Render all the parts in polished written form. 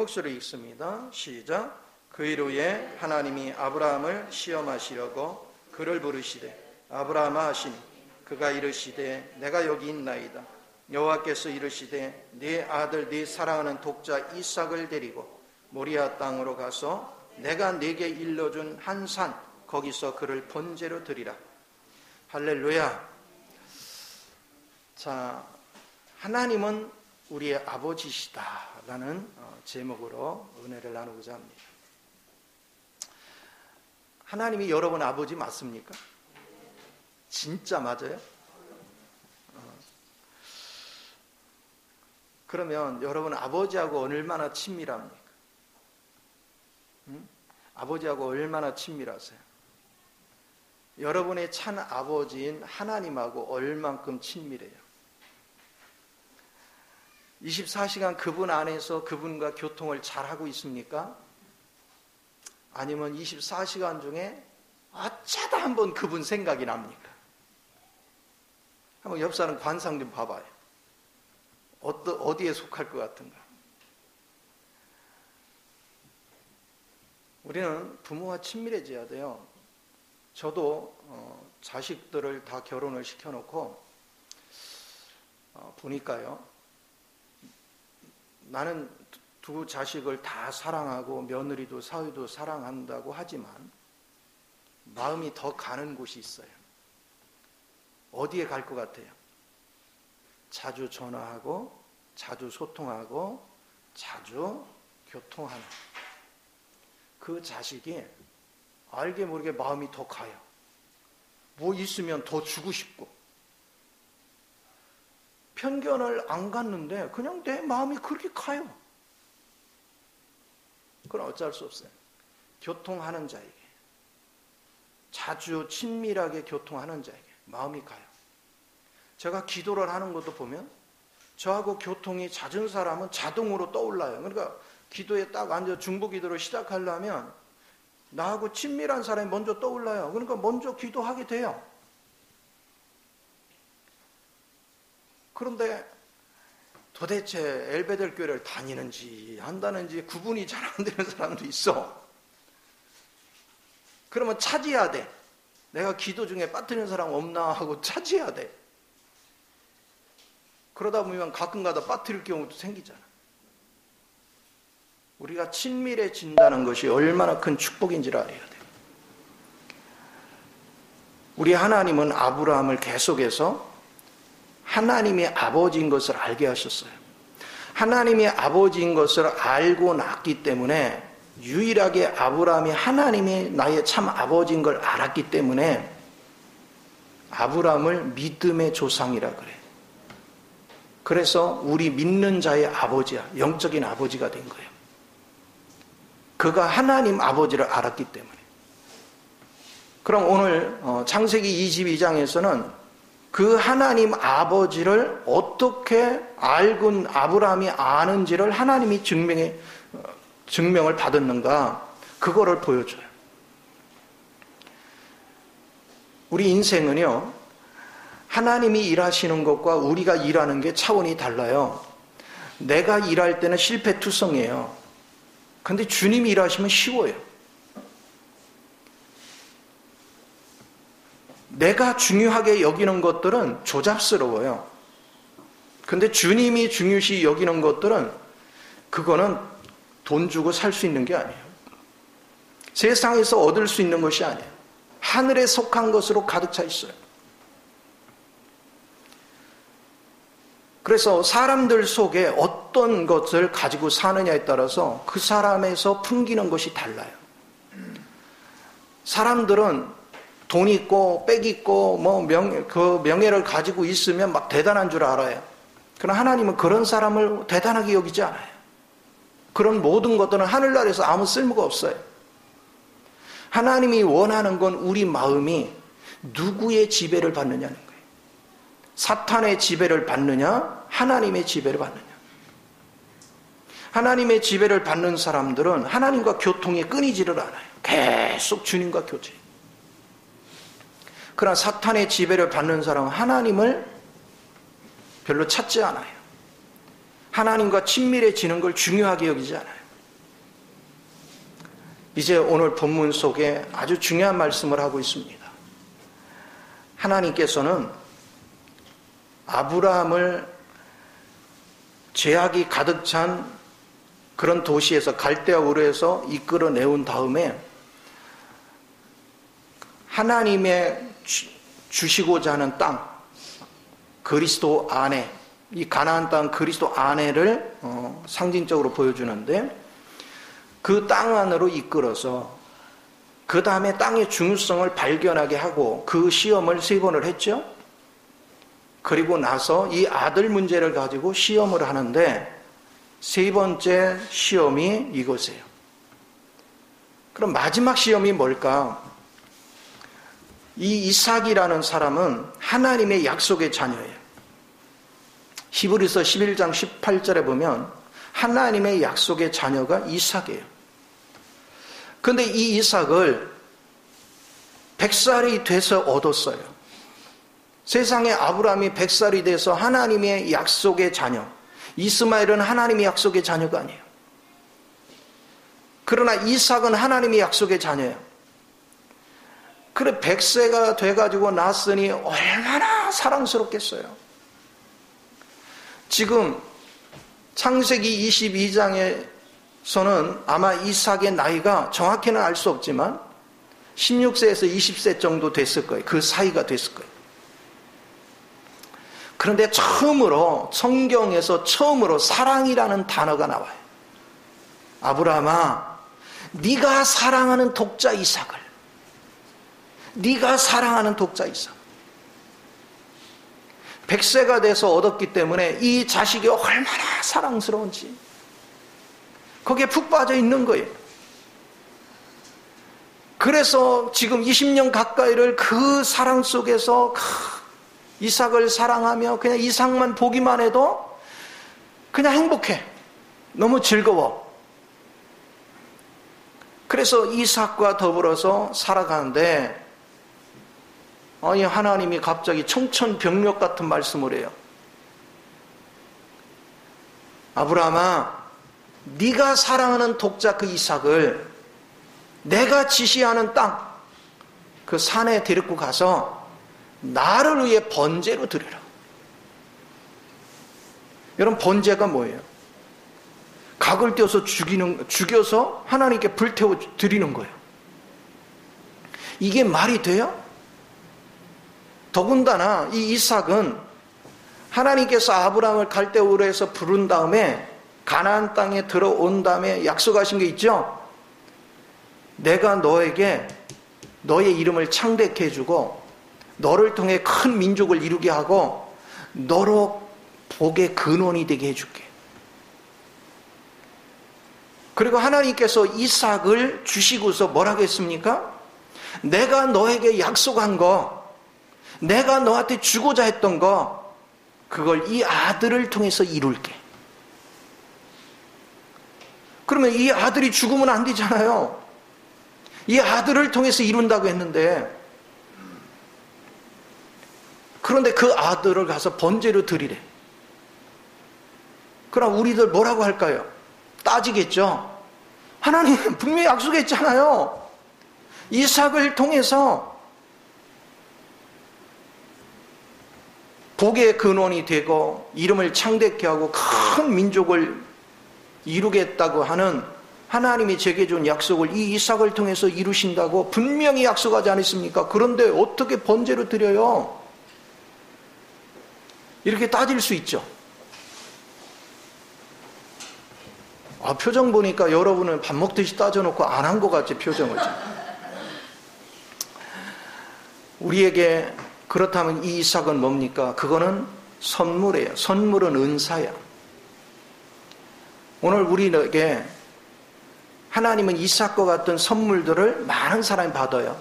목소리 읽습니다. 시작. 그 일 후에 하나님이 아브라함을 시험하시려고 그를 부르시되 아브라함아 하시니 그가 이르시되 내가 여기 있나이다. 여호와께서 이르시되 네 아들 네 사랑하는 독자 이삭을 데리고 모리아 땅으로 가서 내가 네게 일러준 한 산 거기서 그를 번제로 드리라. 할렐루야. 자, 하나님은 우리의 아버지시다라는 제목으로 은혜를 나누고자 합니다. 하나님이 여러분 아버지 맞습니까? 진짜 맞아요? 그러면 여러분 아버지하고 얼마나 친밀합니까? 아버지하고 얼마나 친밀하세요? 여러분의 참 아버지인 하나님하고 얼만큼 친밀해요? 24시간 그분 안에서 그분과 교통을 잘하고 있습니까? 아니면 24시간 중에 어쩌다 한번 그분 생각이 납니까? 한번 옆 사람 관상 좀 봐봐요. 어디에 속할 것 같은가? 우리는 부모와 친밀해져야 돼요. 저도 자식들을 다 결혼을 시켜놓고 보니까요. 나는 두 자식을 다 사랑하고 며느리도 사위도 사랑한다고 하지만 마음이 더 가는 곳이 있어요. 어디에 갈 것 같아요? 자주 전화하고 자주 소통하고 자주 교통하는 그 자식이 알게 모르게 마음이 더 가요. 뭐 있으면 더 주고 싶고. 편견을 안 갖는데 그냥 내 마음이 그렇게 가요. 그건 어쩔 수 없어요. 교통하는 자에게, 자주 친밀하게 교통하는 자에게 마음이 가요. 제가 기도를 하는 것도 보면 저하고 교통이 잦은 사람은 자동으로 떠올라요. 그러니까 기도에 딱 앉아 중보 기도를 시작하려면 나하고 친밀한 사람이 먼저 떠올라요. 그러니까 먼저 기도하게 돼요. 그런데 도대체 엘베델 교회를 다니는지 한다는지 구분이 잘 안 되는 사람도 있어. 그러면 찾아야 돼. 내가 기도 중에 빠뜨리는 사람 없나 하고 찾아야 돼. 그러다 보면 가끔가다 빠뜨릴 경우도 생기잖아. 우리가 친밀해진다는 것이 얼마나 큰 축복인지를 알아야 돼. 우리 하나님은 아브라함을 계속해서 하나님의 아버지인 것을 알게 하셨어요. 하나님의 아버지인 것을 알고 낳기 때문에 유일하게 아브라함이 하나님이 나의 참 아버지인 걸 알았기 때문에 아브라함을 믿음의 조상이라 그래. 그래서 우리 믿는 자의 아버지야. 영적인 아버지가 된 거예요. 그가 하나님 아버지를 알았기 때문에. 그럼 오늘 창세기 22장에서는 그 하나님 아버지를 어떻게 알고 아브라함이 아는지를 하나님이 증명을 받았는가, 그거를 보여줘요. 우리 인생은요, 하나님이 일하시는 것과 우리가 일하는 게 차원이 달라요. 내가 일할 때는 실패투성이에요. 근데 주님이 일하시면 쉬워요. 내가 중요하게 여기는 것들은 조잡스러워요. 근데 주님이 중요시 여기는 것들은 그거는 돈 주고 살 수 있는 게 아니에요. 세상에서 얻을 수 있는 것이 아니에요. 하늘에 속한 것으로 가득 차 있어요. 그래서 사람들 속에 어떤 것을 가지고 사느냐에 따라서 그 사람에서 풍기는 것이 달라요. 사람들은 돈 있고 빽 있고 그 명예를 가지고 있으면 막 대단한 줄 알아요. 그러나 하나님은 그런 사람을 대단하게 여기지 않아요. 그런 모든 것들은 하늘나라에서 아무 쓸모가 없어요. 하나님이 원하는 건 우리 마음이 누구의 지배를 받느냐는 거예요. 사탄의 지배를 받느냐, 하나님의 지배를 받느냐. 하나님의 지배를 받는 사람들은 하나님과 교통이 끊이지를 않아요. 계속 주님과 교제. 그러나 사탄의 지배를 받는 사람은 하나님을 별로 찾지 않아요. 하나님과 친밀해지는 걸 중요하게 여기지 않아요. 이제 오늘 본문 속에 아주 중요한 말씀을 하고 있습니다. 하나님께서는 아브라함을 죄악이 가득 찬 그런 도시에서 갈대아 우르에서 이끌어내온 다음에 하나님의 주시고자 하는 땅, 그리스도 안에, 이 가나안 땅 그리스도 안에를 상징적으로 보여주는데, 그 땅 안으로 이끌어서 그 다음에 땅의 중요성을 발견하게 하고 그 시험을 3번을 했죠. 그리고 나서 이 아들 문제를 가지고 시험을 하는데 3번째 시험이 이것이에요. 그럼 마지막 시험이 뭘까? 이 이삭이라는 사람은 하나님의 약속의 자녀예요. 히브리서 11장 18절에 보면 하나님의 약속의 자녀가 이삭이에요. 그런데 이 이삭을 100살이 돼서 얻었어요. 세상에 아브라함이 100살이 돼서 하나님의 약속의 자녀, 이스마엘은 하나님의 약속의 자녀가 아니에요. 그러나 이삭은 하나님의 약속의 자녀예요. 그래 100세가 돼가지고 낳았으니 얼마나 사랑스럽겠어요. 지금 창세기 22장에서는 아마 이삭의 나이가 정확히는 알 수 없지만 16세에서 20세 정도 됐을 거예요. 그 사이가 됐을 거예요. 그런데 처음으로 성경에서 처음으로 사랑이라는 단어가 나와요. 아브라함아, 네가 사랑하는 독자 이삭을, 네가 사랑하는 독자 이삭. 100세가 돼서 얻었기 때문에 이 자식이 얼마나 사랑스러운지 거기에 푹 빠져 있는 거예요. 그래서 지금 20년 가까이를 그 사랑 속에서 이삭을 사랑하며 그냥 이삭만 보기만 해도 그냥 행복해. 너무 즐거워. 그래서 이삭과 더불어서 살아가는데 아니 하나님이 갑자기 청천벽력 같은 말씀을 해요. 아브라함아, 네가 사랑하는 독자 그 이삭을 내가 지시하는 땅, 그 산에 데리고 가서 나를 위해 번제로 드리라. 여러분, 번제가 뭐예요? 각을 떼어서 죽여서 하나님께 불태워 드리는 거예요. 이게 말이 돼요? 더군다나 이 이삭은 하나님께서 아브라함을 갈대아 우르에서 부른 다음에 가나안 땅에 들어온 다음에 약속하신 게 있죠. 내가 너에게 너의 이름을 창대케 해주고 너를 통해 큰 민족을 이루게 하고 너로 복의 근원이 되게 해줄게. 그리고 하나님께서 이삭을 주시고서 뭐라고 했습니까? 내가 너에게 약속한 거, 내가 너한테 주고자 했던 거, 그걸 이 아들을 통해서 이룰게. 그러면 이 아들이 죽으면 안 되잖아요. 이 아들을 통해서 이룬다고 했는데, 그런데 그 아들을 가서 번제로 드리래. 그럼 우리들 뭐라고 할까요? 따지겠죠. 하나님 분명히 약속했잖아요. 이삭을 통해서 복의 근원이 되고 이름을 창대케 하고 큰 민족을 이루겠다고 하는 하나님이 제게 준 약속을 이 이삭을 통해서 이루신다고 분명히 약속하지 않았습니까? 그런데 어떻게 번제로 드려요? 이렇게 따질 수 있죠. 표정 보니까 여러분은 밥 먹듯이 따져놓고 안 한 것 같지, 표정을. 우리에게 그렇다면 이 이삭은 뭡니까? 그거는 선물이에요. 선물은 은사야. 오늘 우리에게 하나님은 이삭과 같은 선물들을 많은 사람이 받아요.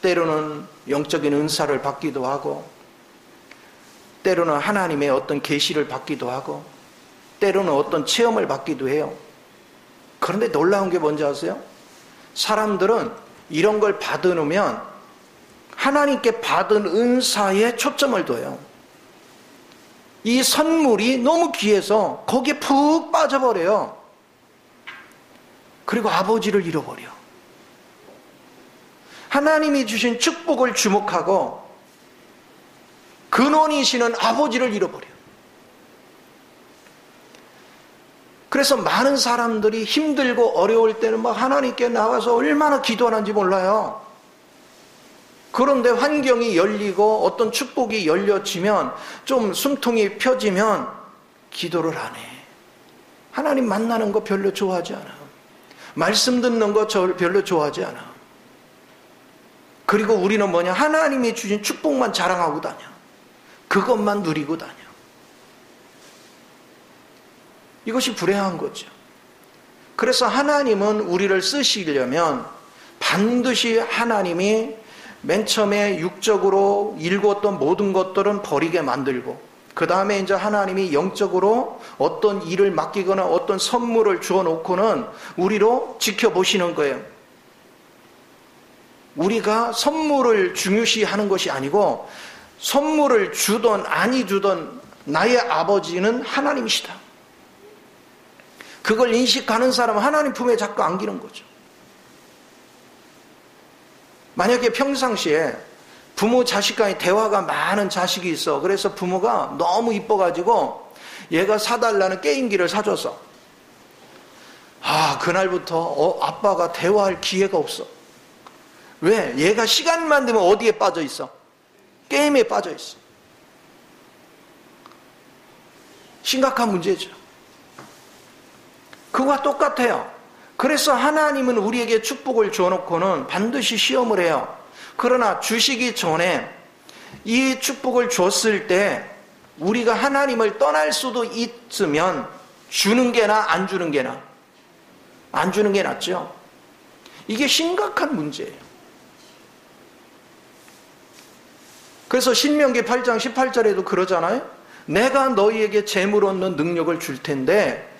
때로는 영적인 은사를 받기도 하고, 때로는 하나님의 어떤 계시를 받기도 하고, 때로는 어떤 체험을 받기도 해요. 그런데 놀라운 게 뭔지 아세요? 사람들은 이런 걸 받으면 하나님께 받은 은사에 초점을 둬요. 이 선물이 너무 귀해서 거기에 푹 빠져버려요. 그리고 아버지를 잃어버려. 하나님이 주신 축복을 주목하고 근원이시는 아버지를 잃어버려요. 그래서 많은 사람들이 힘들고 어려울 때는 막 하나님께 나와서 얼마나 기도하는지 몰라요. 그런데 환경이 열리고 어떤 축복이 열려지면, 좀 숨통이 펴지면 기도를 안 해. 하나님 만나는 거 별로 좋아하지 않아. 말씀 듣는 거 별로 좋아하지 않아. 그리고 우리는 뭐냐? 하나님이 주신 축복만 자랑하고 다녀. 그것만 누리고 다녀. 이것이 불행한 거죠. 그래서 하나님은 우리를 쓰시려면 반드시 하나님이 맨 처음에 육적으로 일궜던 모든 것들은 버리게 만들고, 그 다음에 이제 하나님이 영적으로 어떤 일을 맡기거나 어떤 선물을 주어 놓고는 우리로 지켜보시는 거예요. 우리가 선물을 중요시하는 것이 아니고, 선물을 주던 아니 주던 나의 아버지는 하나님이시다. 그걸 인식하는 사람은 하나님 품에 자꾸 안기는 거죠. 만약에 평상시에 부모 자식 간의 대화가 많은 자식이 있어. 그래서 부모가 너무 이뻐가지고 얘가 사달라는 게임기를 사줘서, 그날부터 아빠가 대화할 기회가 없어. 왜? 얘가 시간만 되면 어디에 빠져 있어? 게임에 빠져 있어. 심각한 문제죠. 그거와 똑같아요. 그래서 하나님은 우리에게 축복을 줘놓고는 반드시 시험을 해요. 그러나 주시기 전에 이 축복을 줬을 때 우리가 하나님을 떠날 수도 있으면 주는 게 나아, 안 주는 게 나아? 안 주는 게 낫죠. 이게 심각한 문제예요. 그래서 신명기 8장 18절에도 그러잖아요. 내가 너희에게 재물 얻는 능력을 줄 텐데,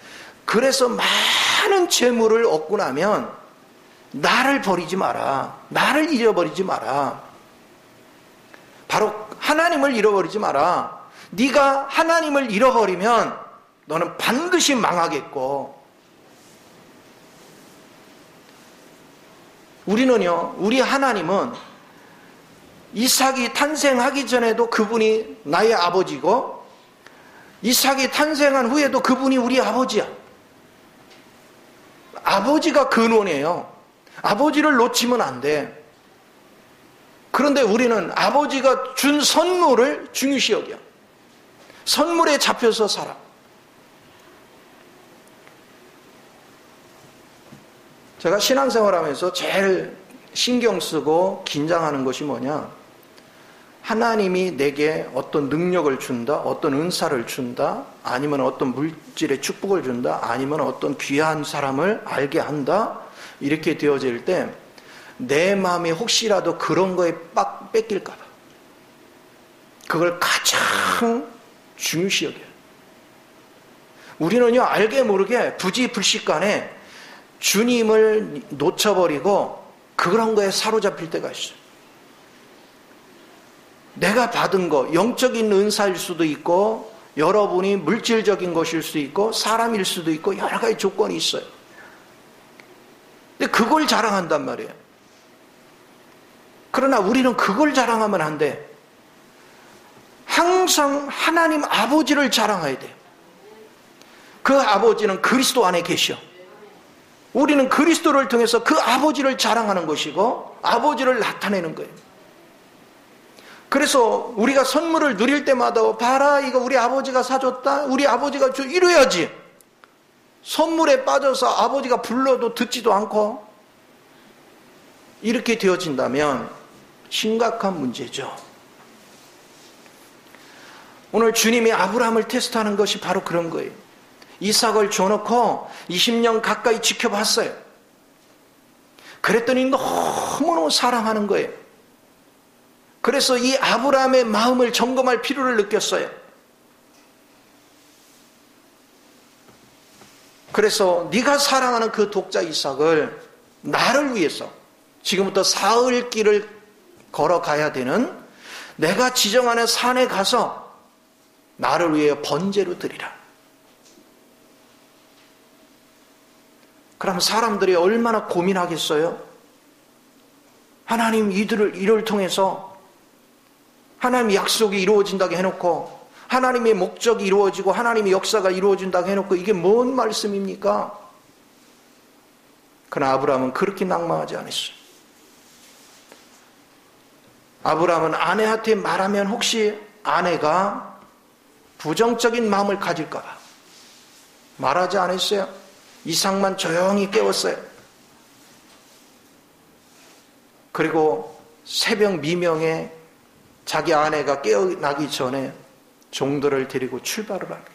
그래서 많은 재물을 얻고 나면 나를 버리지 마라. 나를 잃어버리지 마라. 바로 하나님을 잃어버리지 마라. 네가 하나님을 잃어버리면 너는 반드시 망하겠고. 우리는요, 우리 하나님은 이삭이 탄생하기 전에도 그분이 나의 아버지고, 이삭이 탄생한 후에도 그분이 우리 아버지야. 아버지가 근원이에요. 아버지를 놓치면 안 돼. 그런데 우리는 아버지가 준 선물을 중요시 여겨. 선물에 잡혀서 살아. 제가 신앙생활하면서 제일 신경 쓰고 긴장하는 것이 뭐냐? 하나님이 내게 어떤 능력을 준다, 어떤 은사를 준다, 아니면 어떤 물질의 축복을 준다, 아니면 어떤 귀한 사람을 알게 한다, 이렇게 되어질 때 내 마음이 혹시라도 그런 거에 뺏길까 봐 그걸 가장 중요시 여겨요. 우리는요, 알게 모르게 부지불식간에 주님을 놓쳐버리고 그런 거에 사로잡힐 때가 있어요. 내가 받은 거, 영적인 은사일 수도 있고, 여러분이 물질적인 것일 수도 있고, 사람일 수도 있고, 여러 가지 조건이 있어요. 근데 그걸 자랑한단 말이에요. 그러나 우리는 그걸 자랑하면 안 돼. 항상 하나님 아버지를 자랑해야 돼요. 그 아버지는 그리스도 안에 계셔. 우리는 그리스도를 통해서 그 아버지를 자랑하는 것이고, 아버지를 나타내는 거예요. 그래서 우리가 선물을 누릴 때마다, 봐라, 이거 우리 아버지가 사줬다, 우리 아버지가 이래야지. 선물에 빠져서 아버지가 불러도 듣지도 않고 이렇게 되어진다면 심각한 문제죠. 오늘 주님이 아브라함을 테스트하는 것이 바로 그런 거예요. 이삭을 줘놓고 20년 가까이 지켜봤어요. 그랬더니 너무너무 사랑하는 거예요. 그래서 이 아브라함의 마음을 점검할 필요를 느꼈어요. 그래서 네가 사랑하는 그 독자 이삭을 나를 위해서 지금부터 사흘 길을 걸어가야 되는, 내가 지정하는 산에 가서 나를 위해 번제로 드리라. 그럼 사람들이 얼마나 고민하겠어요? 하나님 이를 통해서 하나님의 약속이 이루어진다고 해놓고 하나님의 목적이 이루어지고 하나님의 역사가 이루어진다고 해놓고 이게 뭔 말씀입니까? 그러나 아브라함은 그렇게 낭망하지 않았어요. 아브라함은 아내한테 말하면 혹시 아내가 부정적인 마음을 가질까 봐 말하지 않았어요. 이삭만 조용히 깨웠어요. 그리고 새벽 미명에 자기 아내가 깨어나기 전에 종들을 데리고 출발을 합니다.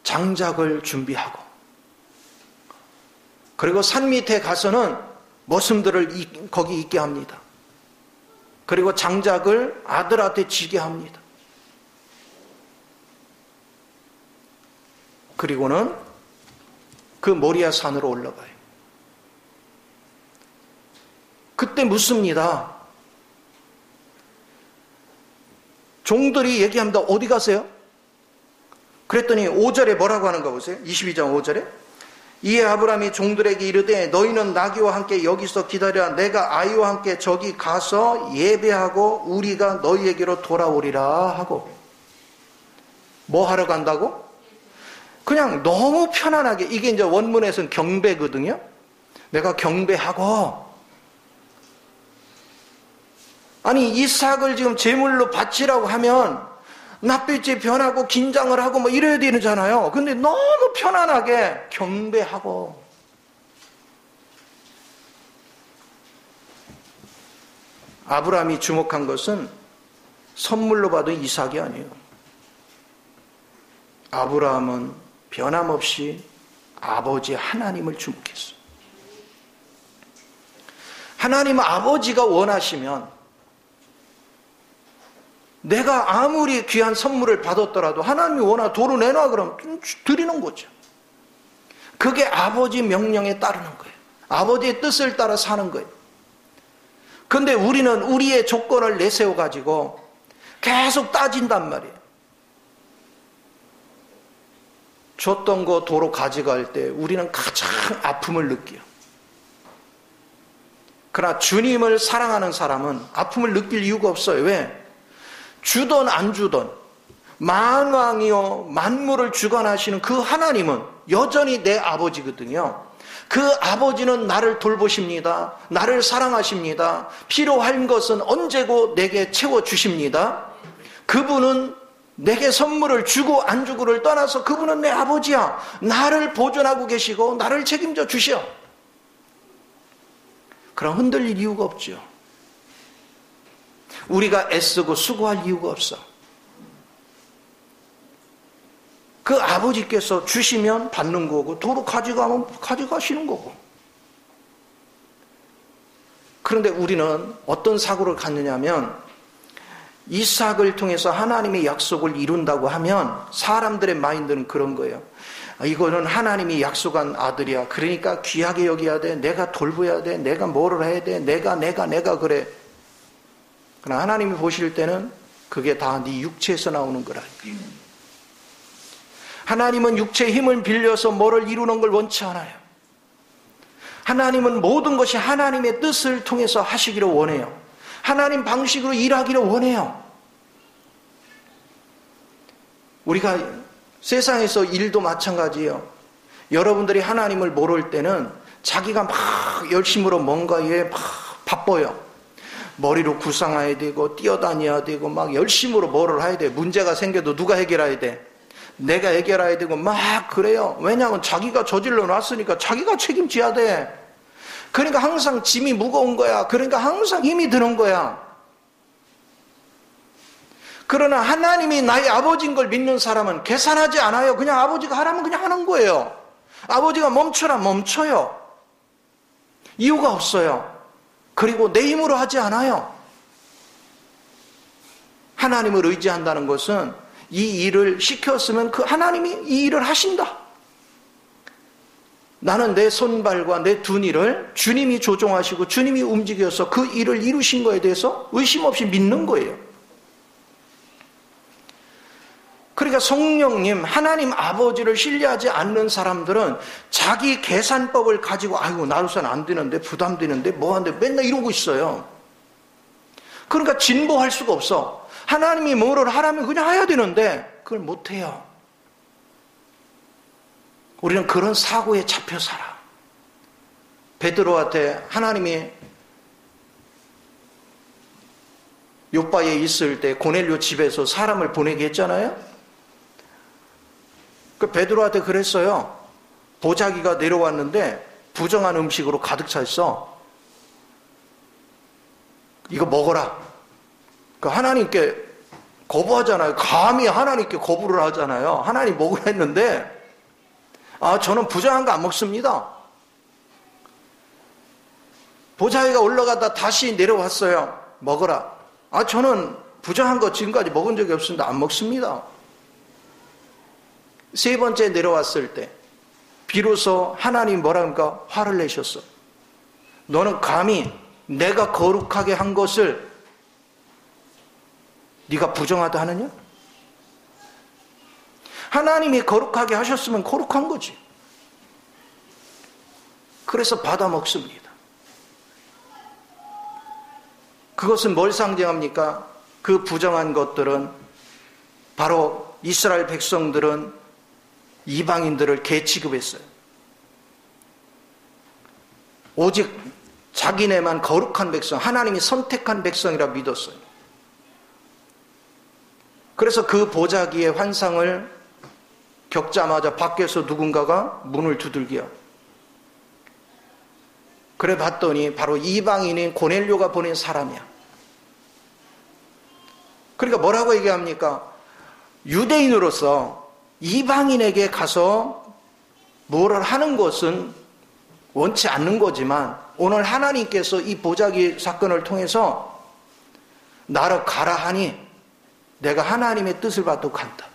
장작을 준비하고 그리고 산 밑에 가서는 머슴들을 거기 있게 합니다. 그리고 장작을 아들한테 지게 합니다. 그리고는 그 모리아 산으로 올라가요. 그때 묻습니다. 종들이 얘기합니다. 어디 가세요? 그랬더니 5절에 뭐라고 하는 거 보세요. 22장 5절에 이에 아브라함이 종들에게 이르되 너희는 나귀와 함께 여기서 기다려 내가 아이와 함께 저기 가서 예배하고 우리가 너희에게로 돌아오리라 하고. 뭐 하러 간다고? 그냥 너무 편안하게, 이게 이제 원문에서는 경배거든요. 내가 경배하고 아니 이삭을 지금 제물로 바치라고 하면 낯빛이 변하고 긴장을 하고 뭐 이래야 되잖아요. 근데 너무 편안하게 경배하고. 아브라함이 주목한 것은 선물로 받은 이삭이 아니에요. 아브라함은 변함없이 아버지 하나님을 주목했어요. 하나님 아버지가 원하시면 내가 아무리 귀한 선물을 받았더라도 하나님이 원하 도로 내놔 그러면 드리는 거죠. 그게 아버지 명령에 따르는 거예요. 아버지의 뜻을 따라 사는 거예요. 그런데 우리는 우리의 조건을 내세워 가지고 계속 따진단 말이에요. 줬던 거 도로 가져갈 때 우리는 가장 아픔을 느껴요. 그러나 주님을 사랑하는 사람은 아픔을 느낄 이유가 없어요. 왜? 주던 안 주던 만왕이요 만물을 주관하시는 그 하나님은 여전히 내 아버지거든요. 그 아버지는 나를 돌보십니다. 나를 사랑하십니다. 필요한 것은 언제고 내게 채워주십니다. 그분은 내게 선물을 주고 안 주고를 떠나서 그분은 내 아버지야. 나를 보존하고 계시고 나를 책임져 주시오. 그럼 흔들릴 이유가 없죠. 우리가 애쓰고 수고할 이유가 없어. 그 아버지께서 주시면 받는 거고 도로 가져가면 가져가시는 거고. 그런데 우리는 어떤 사고를 갖느냐면 이삭을 통해서 하나님의 약속을 이룬다고 하면 사람들의 마인드는 그런 거예요. 이거는 하나님이 약속한 아들이야. 그러니까 귀하게 여겨야 돼. 내가 돌봐야 돼. 내가 뭐를 해야 돼. 내가 그래. 그러나 하나님이 보실 때는 그게 다 네 육체에서 나오는 거라니까요. 하나님은 육체의 힘을 빌려서 뭐를 이루는 걸 원치 않아요. 하나님은 모든 것이 하나님의 뜻을 통해서 하시기를 원해요. 하나님 방식으로 일하기를 원해요. 우리가 세상에서 일도 마찬가지예요. 여러분들이 하나님을 모를 때는 자기가 막 열심으로 뭔가에 막 바빠요. 머리로 구상해야 되고 뛰어다녀야 되고 막 열심으로 뭐를 해야 돼. 문제가 생겨도 누가 해결해야 돼? 내가 해결해야 되고 막 그래요. 왜냐하면 자기가 저질러 놨으니까 자기가 책임져야 돼. 그러니까 항상 짐이 무거운 거야. 그러니까 항상 힘이 드는 거야. 그러나 하나님이 나의 아버지인 걸 믿는 사람은 계산하지 않아요. 그냥 아버지가 하라면 그냥 하는 거예요. 아버지가 멈춰라 멈춰요. 이유가 없어요. 그리고 내 힘으로 하지 않아요. 하나님을 의지한다는 것은 이 일을 시켰으면 그 하나님이 이 일을 하신다. 나는 내 손발과 내 두니를 주님이 조종하시고 주님이 움직여서 그 일을 이루신 거에 대해서 의심 없이 믿는 거예요. 그러니까 그러니까 성령님, 하나님 아버지를 신뢰하지 않는 사람들은 자기 계산법을 가지고 아이고 나로서는 안 되는데 부담되는데 뭐하는데 맨날 이러고 있어요. 그러니까 진보할 수가 없어. 하나님이 뭐를 하라면 그냥 해야 되는데 그걸 못해요. 우리는 그런 사고에 잡혀 살아. 베드로한테 하나님이 요바에 있을 때 고넬료 집에서 사람을 보내게 했잖아요. 그 베드로한테 그랬어요. 보자기가 내려왔는데 부정한 음식으로 가득 차 있어. 이거 먹어라. 그 하나님께 거부하잖아요. 감히 하나님께 거부를 하잖아요. 하나님 먹으라 했는데 저는 부정한 거 안 먹습니다. 보자기가 올라가다 다시 내려왔어요. 먹어라. 저는 부정한 거 지금까지 먹은 적이 없습니다. 안 먹습니다. 세 번째 내려왔을 때 비로소 하나님 뭐라 합니까? 화를 내셨어. 너는 감히 내가 거룩하게 한 것을 네가 부정하다 하느냐? 하나님이 거룩하게 하셨으면 거룩한 거지. 그래서 받아 먹습니다. 그것은 뭘 상징합니까? 그 부정한 것들은 바로 이스라엘 백성들은 이방인들을 개 취급했어요. 오직 자기네만 거룩한 백성, 하나님이 선택한 백성이라 믿었어요. 그래서 그 보자기의 환상을 겪자마자 밖에서 누군가가 문을 두들겨. 그래 봤더니 바로 이방인인 고넬료가 보낸 사람이야. 그러니까 뭐라고 얘기합니까? 유대인으로서 이방인에게 가서 뭐를 하는 것은 원치 않는 거지만 오늘 하나님께서 이 보자기 사건을 통해서 나를 가라 하니 내가 하나님의 뜻을 받고 간다.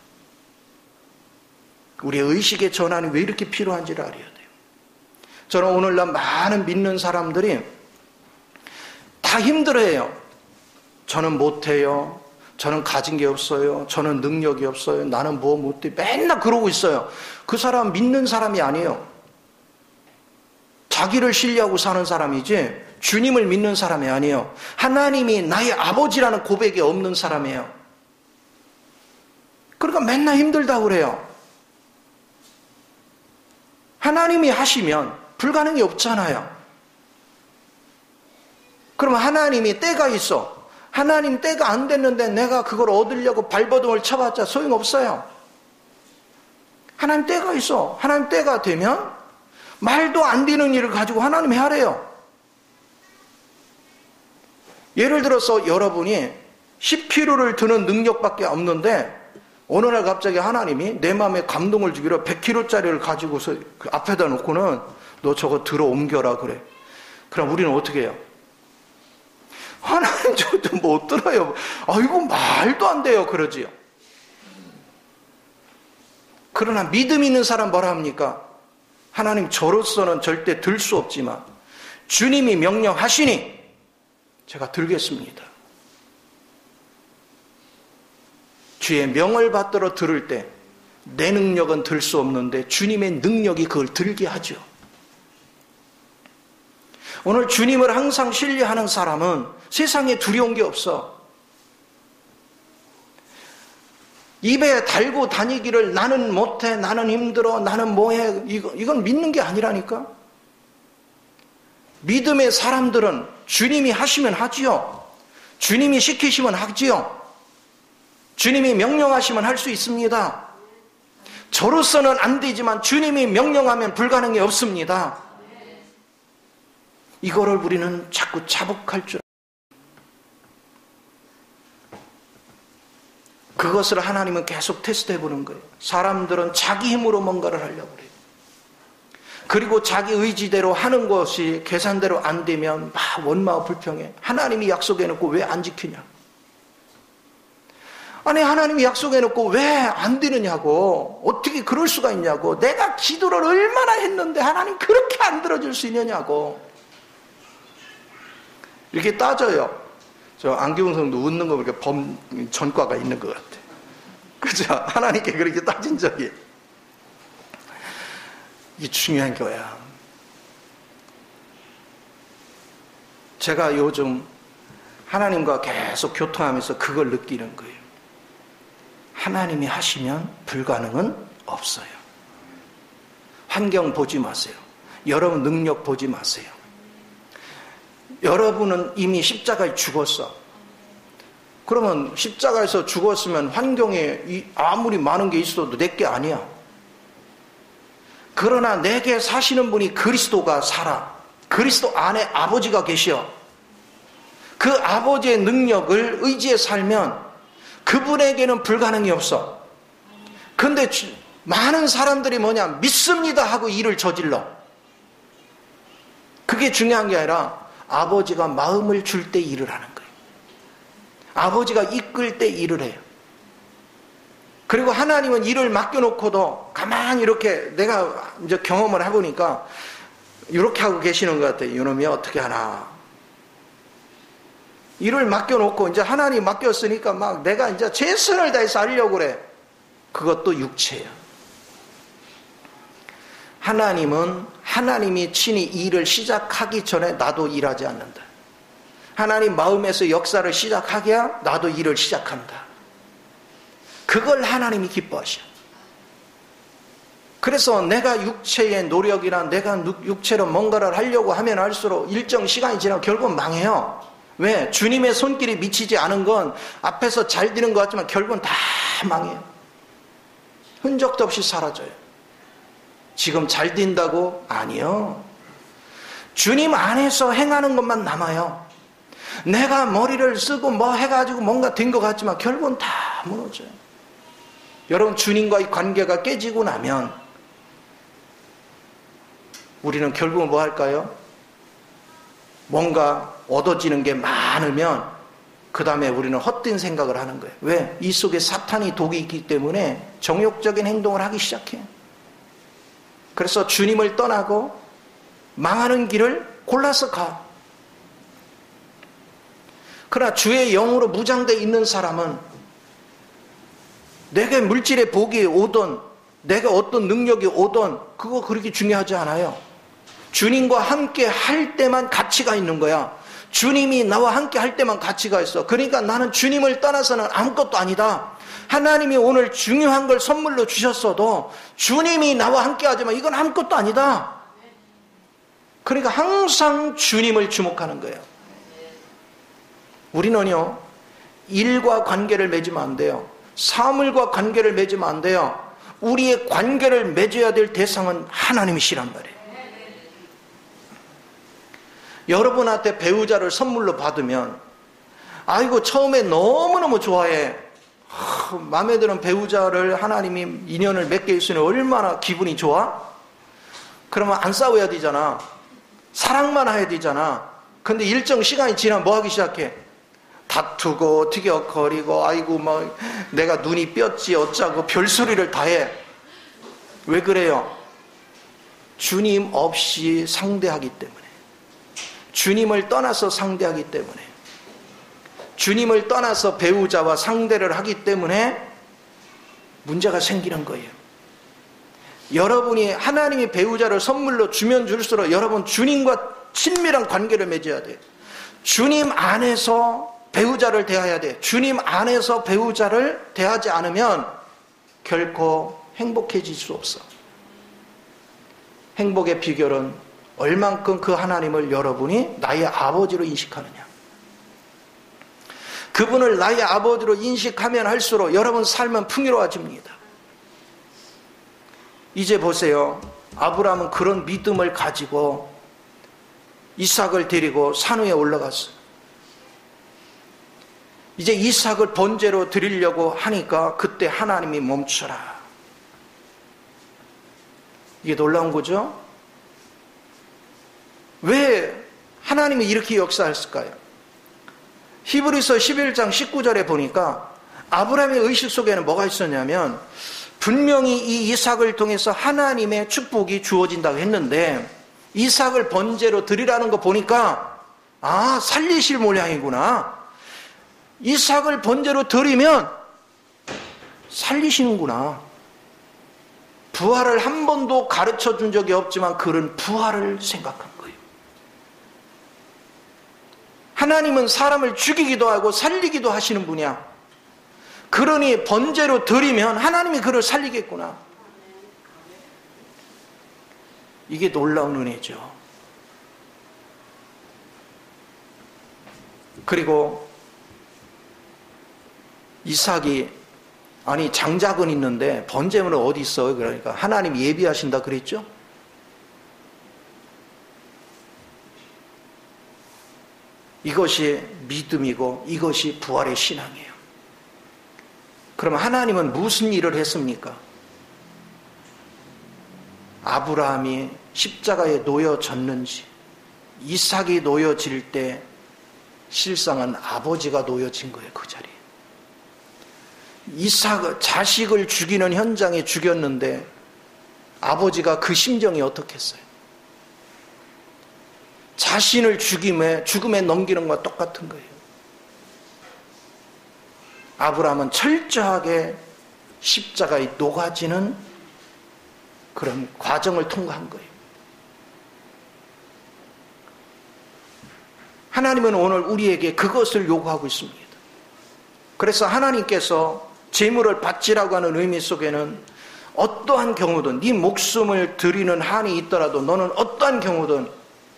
우리의 의식의 전환이 왜 이렇게 필요한지를 알아야 돼요. 저는 오늘날 많은 믿는 사람들이 다 힘들어해요. 저는 못해요. 저는 가진 게 없어요. 저는 능력이 없어요. 나는 뭐 못해. 맨날 그러고 있어요. 그 사람 믿는 사람이 아니에요. 자기를 신뢰하고 사는 사람이지 주님을 믿는 사람이 아니에요. 하나님이 나의 아버지라는 고백이 없는 사람이에요. 그러니까 맨날 힘들다고 그래요. 하나님이 하시면 불가능이 없잖아요. 그러면 하나님이 때가 있어. 하나님 때가 안 됐는데 내가 그걸 얻으려고 발버둥을 쳐봤자 소용없어요. 하나님 때가 있어. 하나님 때가 되면 말도 안 되는 일을 가지고 하나님이 하래요. 예를 들어서 여러분이 10kg를 드는 능력밖에 없는데 어느 날 갑자기 하나님이 내 마음에 감동을 주기로 100kg짜리를 가지고서 그 앞에다 놓고는 너 저거 들어 옮겨라 그래. 그럼 우리는 어떻게 해요? 하나님 저도 못 들어요. 이거 말도 안 돼요. 그러지요. 그러나 믿음 있는 사람 뭐라 합니까? 하나님 저로서는 절대 들 수 없지만 주님이 명령하시니 제가 들겠습니다. 주의 명을 받들어 들을 때 내 능력은 들 수 없는데 주님의 능력이 그걸 들게 하죠. 오늘 주님을 항상 신뢰하는 사람은 세상에 두려운 게 없어. 입에 달고 다니기를 나는 못해, 나는 힘들어, 나는 뭐해, 이건 믿는 게 아니라니까. 믿음의 사람들은 주님이 하시면 하지요. 주님이 시키시면 하지요. 주님이 명령하시면 할 수 있습니다. 저로서는 안 되지만 주님이 명령하면 불가능이 없습니다. 이거를 우리는 자꾸 자복할 줄. 그것을 하나님은 계속 테스트해 보는 거예요. 사람들은 자기 힘으로 뭔가를 하려고 그래요. 그리고 자기 의지대로 하는 것이 계산대로 안 되면 막 원망하고 불평해. 하나님이 약속해놓고 왜 안 지키냐. 아니 하나님이 약속해놓고 왜 안 되느냐고. 어떻게 그럴 수가 있냐고. 내가 기도를 얼마나 했는데 하나님 그렇게 안 들어줄 수 있느냐고. 이렇게 따져요. 저 안기웅 성도 웃는 거 보니까 전과가 있는 것 같아. 그죠? 하나님께 그렇게 따진 적이. 이게 중요한 거야. 제가 요즘 하나님과 계속 교통하면서 그걸 느끼는 거예요. 하나님이 하시면 불가능은 없어요. 환경 보지 마세요. 여러분 능력 보지 마세요. 여러분은 이미 십자가에 죽었어. 그러면 십자가에서 죽었으면 환경에 아무리 많은 게 있어도 내게 아니야. 그러나 내게 사시는 분이 그리스도가 살아. 그리스도 안에 아버지가 계셔. 그 아버지의 능력을 의지해 살면 그분에게는 불가능이 없어. 근데 많은 사람들이 뭐냐, 믿습니다 하고 일을 저질러. 그게 중요한 게 아니라 아버지가 마음을 줄 때 일을 하는 거예요. 아버지가 이끌 때 일을 해요. 그리고 하나님은 일을 맡겨놓고도 가만히 이렇게, 내가 이제 경험을 해보니까 이렇게 하고 계시는 것 같아요. 이놈이 어떻게 하나. 일을 맡겨놓고 이제 하나님 맡겼으니까 막 내가 이제 최선을 다해서 하려고 그래. 그것도 육체야. 하나님은 하나님이 친히 일을 시작하기 전에 나도 일하지 않는다. 하나님 마음에서 역사를 시작하기야 나도 일을 시작한다. 그걸 하나님이 기뻐하셔. 그래서 내가 육체의 노력이나 내가 육체로 뭔가를 하려고 하면 할수록 일정 시간이 지나면 결국은 망해요. 왜? 주님의 손길이 미치지 않은 건 앞에서 잘 되는 것 같지만 결국은 다 망해요. 흔적도 없이 사라져요. 지금 잘 된다고? 아니요. 주님 안에서 행하는 것만 남아요. 내가 머리를 쓰고 뭐 해가지고 뭔가 된 것 같지만 결국은 다 무너져요. 여러분, 주님과의 관계가 깨지고 나면 우리는 결국은 뭐 할까요? 뭔가 얻어지는 게 많으면 그 다음에 우리는 헛된 생각을 하는 거예요. 왜? 이 속에 사탄이 독이 있기 때문에 정욕적인 행동을 하기 시작해요. 그래서 주님을 떠나고 망하는 길을 골라서 가. 그러나 주의 영으로 무장되어 있는 사람은 내게 물질의 복이 오든 내가 어떤 능력이 오든 그거 그렇게 중요하지 않아요. 주님과 함께 할 때만 가치가 있는 거야. 주님이 나와 함께 할 때만 가치가 있어. 그러니까 나는 주님을 떠나서는 아무것도 아니다. 하나님이 오늘 중요한 걸 선물로 주셨어도 주님이 나와 함께 하지만 이건 아무것도 아니다. 그러니까 항상 주님을 주목하는 거예요. 우리는요, 일과 관계를 맺으면 안 돼요. 사물과 관계를 맺으면 안 돼요. 우리의 관계를 맺어야 될 대상은 하나님이시란 말이에요. 여러분한테 배우자를 선물로 받으면 아이고 처음에 너무너무 좋아해. 마음에 드는 배우자를 하나님이 인연을 맺게 해주시니 얼마나 기분이 좋아? 그러면 안 싸워야 되잖아. 사랑만 해야 되잖아. 근데 일정 시간이 지나면 뭐 하기 시작해? 다투고 티격거리고 아이고 뭐 내가 눈이 뼈지 어쩌고 별소리를 다 해. 왜 그래요? 주님 없이 상대하기 때문에. 주님을 떠나서 상대하기 때문에, 주님을 떠나서 배우자와 상대를 하기 때문에 문제가 생기는 거예요. 여러분이 하나님이 배우자를 선물로 주면 줄수록 여러분 주님과 친밀한 관계를 맺어야 돼요. 주님 안에서 배우자를 대해야 돼. 주님 안에서 배우자를 대하지 않으면 결코 행복해질 수 없어. 행복의 비결은 얼만큼 그 하나님을 여러분이 나의 아버지로 인식하느냐. 그분을 나의 아버지로 인식하면 할수록 여러분 삶은 풍요로워집니다. 이제 보세요. 아브라함은 그런 믿음을 가지고 이삭을 데리고 산 위에 올라갔어요. 이제 이삭을 번제로 드리려고 하니까 그때 하나님이 멈춰라. 이게 놀라운 거죠? 왜 하나님이 이렇게 역사했을까요? 히브리서 11장 19절에 보니까 아브라함의 의식 속에는 뭐가 있었냐면 분명히 이 이삭을 통해서 하나님의 축복이 주어진다고 했는데 이삭을 번제로 드리라는 거 보니까 아, 살리실 모양이구나. 이삭을 번제로 드리면 살리시는구나. 부활을 한 번도 가르쳐 준 적이 없지만 그런 부활을 생각한 거예요. 하나님은 사람을 죽이기도 하고 살리기도 하시는 분이야. 그러니 번제로 드리면 하나님이 그를 살리겠구나. 이게 놀라운 은혜죠. 그리고 이삭이 아니 장작은 있는데 번제물은 어디 있어? 그러니까 하나님 예비하신다 그랬죠? 이것이 믿음이고 이것이 부활의 신앙이에요. 그럼 하나님은 무슨 일을 했습니까? 아브라함이 십자가에 놓여졌는지 이삭이 놓여질 때 실상은 아버지가 놓여진 거예요. 그 자리에. 이삭 자식을 죽이는 현장에 죽였는데 아버지가 그 심정이 어떻겠어요? 자신을 죽음에 넘기는 것과 똑같은 거예요. 아브라함은 철저하게 십자가에 녹아지는 그런 과정을 통과한 거예요. 하나님은 오늘 우리에게 그것을 요구하고 있습니다. 그래서 하나님께서 제물을 바치라고 하는 의미 속에는 어떠한 경우든 네 목숨을 드리는 한이 있더라도 너는 어떠한 경우든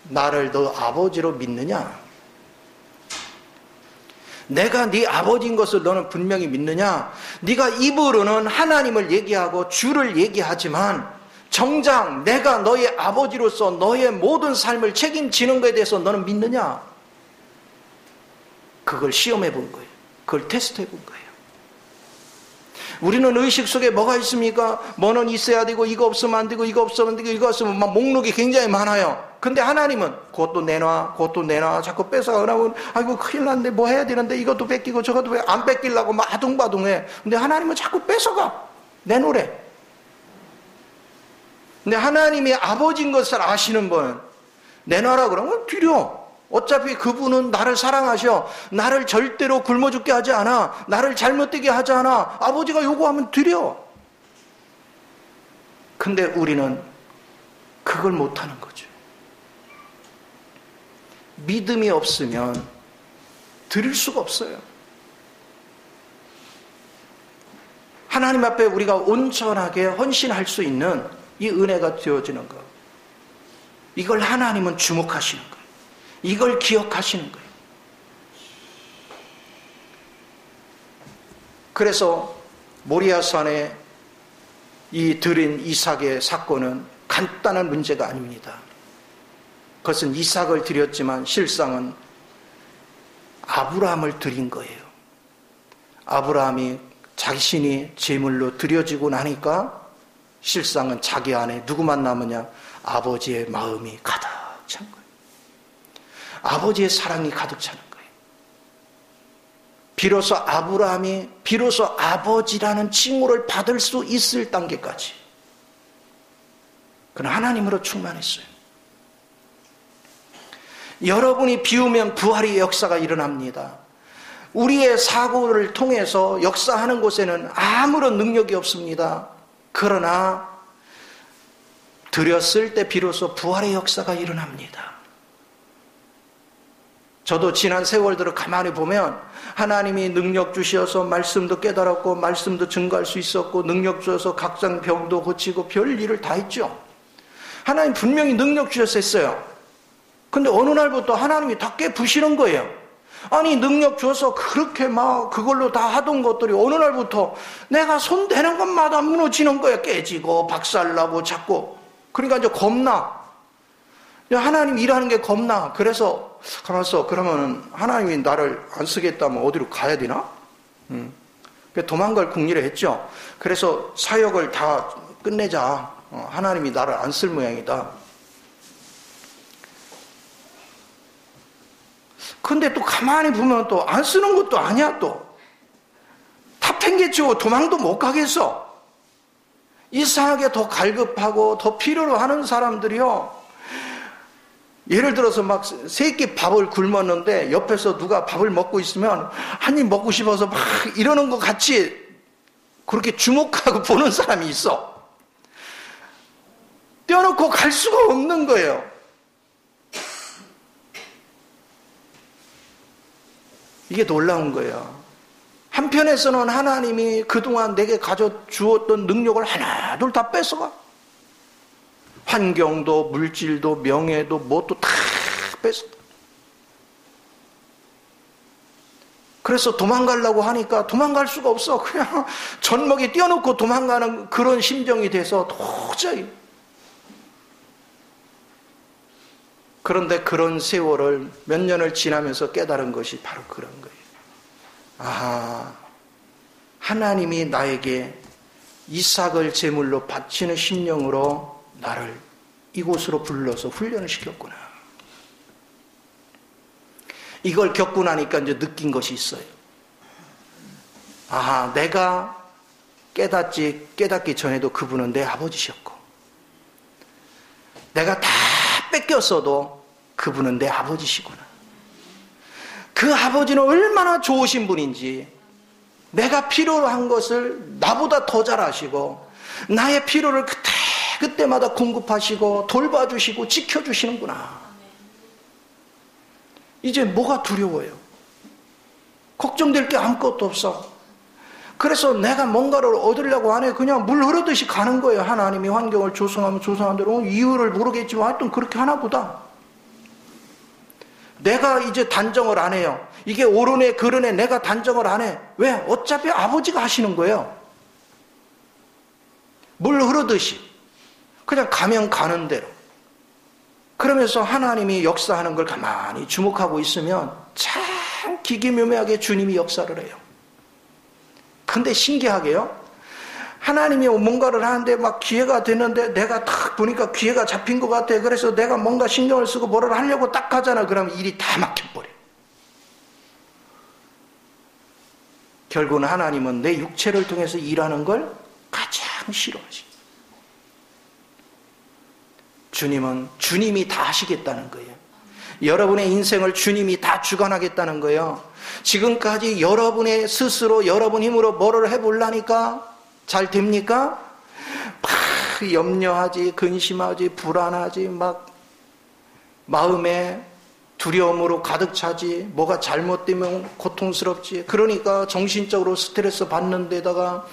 나를 너 아버지로 믿느냐? 내가 네 아버지인 것을 너는 분명히 믿느냐? 네가 입으로는 하나님을 얘기하고 주를 얘기하지만 정작 내가 너의 아버지로서 너의 모든 삶을 책임지는 것에 대해서 너는 믿느냐? 그걸 시험해 본 거예요. 그걸 테스트해 본 거예요. 우리는 의식 속에 뭐가 있습니까? 뭐는 있어야 되고 이거 없으면 안 되고 이거 없으면 안 되고 이거 없으면 막 목록이 굉장히 많아요. 근데 하나님은 그것도 내놔 자꾸 뺏어가라고. 아이고 큰일 났는데 뭐 해야 되는데 이것도 뺏기고 저것도 안 뺏기려고 막 아둥바둥해. 근데 하나님은 자꾸 뺏어가. 내놓으래. 근데 하나님이 아버지인 것을 아시는 분은 내놔라 그러면 드려. 어차피 그분은 나를 사랑하셔. 나를 절대로 굶어 죽게 하지 않아. 나를 잘못되게 하지 않아. 아버지가 요구하면 드려. 근데 우리는 그걸 못하는 거죠. 믿음이 없으면 드릴 수가 없어요. 하나님 앞에 우리가 온전하게 헌신할 수 있는 이 은혜가 되어지는 것. 이걸 하나님은 주목하시는 거예요. 이걸 기억하시는 거예요. 그래서 모리아산에 이 드린 이삭의 사건은 간단한 문제가 아닙니다. 그것은 이삭을 드렸지만 실상은 아브라함을 드린 거예요. 아브라함이 자신이 제물로 드려지고 나니까 실상은 자기 안에 누구만 남으냐? 아버지의 마음이 가득 찬 거예요. 아버지의 사랑이 가득 차는 거예요. 비로소 아브라함이 비로소 아버지라는 칭호를 받을 수 있을 단계까지 그는 하나님으로 충만했어요. 여러분이 비우면 부활의 역사가 일어납니다. 우리의 사고를 통해서 역사하는 곳에는 아무런 능력이 없습니다. 그러나 드렸을 때 비로소 부활의 역사가 일어납니다. 저도 지난 세월들을 가만히 보면 하나님이 능력 주셔서 말씀도 깨달았고 말씀도 증거할 수 있었고 능력 주셔서 각종 병도 고치고 별 일을 다 했죠. 하나님 분명히 능력 주셨어요. 근데 어느 날부터 하나님이 다 깨부시는 거예요. 아니 능력 줘서 그렇게 막 그걸로 다 하던 것들이 어느 날부터 내가 손 대는 것마다 무너지는 거예요. 깨지고 박살나고 자꾸. 그러니까 이제 겁나. 하나님 일하는 게 겁나. 그래서 가만있어. 그러면은 하나님이 나를 안 쓰겠다면 어디로 가야 되나? 도망갈 궁리를 했죠. 그래서 사역을 다 끝내자. 하나님이 나를 안 쓸 모양이다. 근데 또 가만히 보면 또 안 쓰는 것도 아니야 또. 다 팽개치고 도망도 못 가겠어. 이상하게 더 갈급하고 더 필요로 하는 사람들이요. 예를 들어서 막 세 끼 밥을 굶었는데 옆에서 누가 밥을 먹고 있으면 한 입 먹고 싶어서 막 이러는 것 같이 그렇게 주목하고 보는 사람이 있어. 떼어놓고 갈 수가 없는 거예요. 이게 놀라운 거예요. 한편에서는 하나님이 그동안 내게 가져주었던 능력을 하나둘 다 뺏어가. 환경도 물질도 명예도 뭣도 다 뺏어. 그래서 도망가려고 하니까 도망갈 수가 없어. 그냥 젖먹이 띄워놓고 도망가는 그런 심정이 돼서 도저히. 그런데 그런 세월을 몇 년을 지나면서 깨달은 것이 바로 그런 거예요. 아, 하나님이 나에게 이삭을 제물로 바치는 심령으로 나를 이곳으로 불러서 훈련을 시켰구나. 이걸 겪고 나니까 이제 느낀 것이 있어요. 아, 내가 깨닫기 전에도 그분은 내 아버지셨고, 내가 다 뺏겼어도 그분은 내 아버지시구나. 그 아버지는 얼마나 좋으신 분인지, 내가 필요로 한 것을 나보다 더 잘 아시고, 나의 필요를 그때마다 공급하시고 돌봐주시고 지켜주시는구나. 이제 뭐가 두려워요? 걱정될 게 아무것도 없어. 그래서 내가 뭔가를 얻으려고 안 해. 그냥 물 흐르듯이 가는 거예요. 하나님이 환경을 조성하면 조성한 대로. 이유를 모르겠지만 하여튼 그렇게 하나 보다. 내가 이제 단정을 안 해요. 이게 옳으네 그르네 내가 단정을 안 해. 왜? 어차피 아버지가 하시는 거예요. 물 흐르듯이 그냥 가면 가는 대로. 그러면서 하나님이 역사하는 걸 가만히 주목하고 있으면 참 기기묘묘하게 주님이 역사를 해요. 근데 신기하게요, 하나님이 뭔가를 하는데 막 기회가 되는데 내가 딱 보니까 기회가 잡힌 것 같아. 그래서 내가 뭔가 신경을 쓰고 뭐를 하려고 딱 하잖아. 그러면 일이 다 막혀버려. 결국은 하나님은 내 육체를 통해서 일하는 걸 가장 싫어하시죠. 주님은 주님이 다 하시겠다는 거예요. 여러분의 인생을 주님이 다 주관하겠다는 거예요. 지금까지 여러분의 스스로 여러분 힘으로 뭐를 해보려니까 잘 됩니까? 막 염려하지, 근심하지, 불안하지, 막 마음에 두려움으로 가득 차지, 뭐가 잘못되면 고통스럽지. 그러니까 정신적으로 스트레스 받는 데다가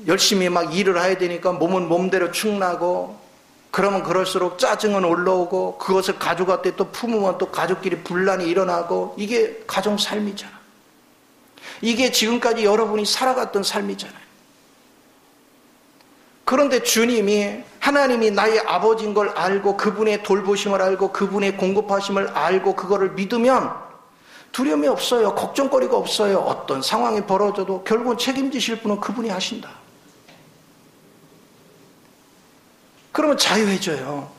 열심히 막 일을 해야 되니까 몸은 몸대로 축나고, 그러면 그럴수록 짜증은 올라오고, 그것을 가족한테 또 품으면 또 가족끼리 분란이 일어나고, 이게 가정 삶이잖아. 이게 지금까지 여러분이 살아갔던 삶이잖아요. 그런데 주님이, 하나님이 나의 아버지인 걸 알고, 그분의 돌보심을 알고, 그분의 공급하심을 알고, 그거를 믿으면 두려움이 없어요. 걱정거리가 없어요. 어떤 상황이 벌어져도 결국은 책임지실 분은 그분이 하신다. 그러면 자유해져요.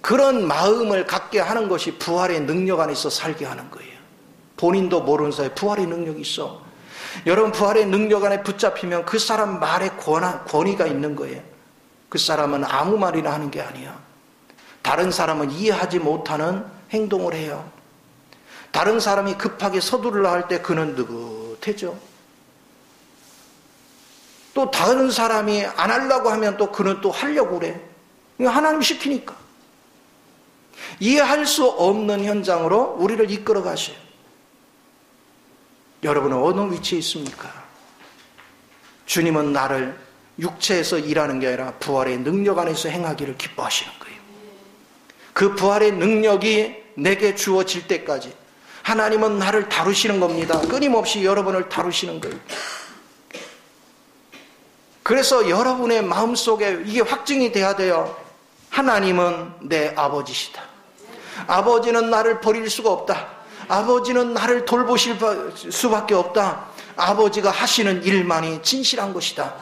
그런 마음을 갖게 하는 것이 부활의 능력 안에서 살게 하는 거예요. 본인도 모르는 사이에 부활의 능력이 있어. 여러분, 부활의 능력 안에 붙잡히면 그 사람 말에 권위가 있는 거예요. 그 사람은 아무 말이나 하는 게 아니야. 다른 사람은 이해하지 못하는 행동을 해요. 다른 사람이 급하게 서두르려 할 때 그는 느긋해져. 또 다른 사람이 안 하려고 하면 또 그는 또 하려고 그래. 하나님 시키니까. 이해할 수 없는 현장으로 우리를 이끌어 가셔요. 여러분은 어느 위치에 있습니까? 주님은 나를 육체에서 일하는 게 아니라 부활의 능력 안에서 행하기를 기뻐하시는 거예요. 그 부활의 능력이 내게 주어질 때까지 하나님은 나를 다루시는 겁니다. 끊임없이 여러분을 다루시는 거예요. 그래서 여러분의 마음속에 이게 확증이 돼야 돼요. 하나님은 내 아버지시다. 아버지는 나를 버릴 수가 없다. 아버지는 나를 돌보실 수밖에 없다. 아버지가 하시는 일만이 진실한 것이다.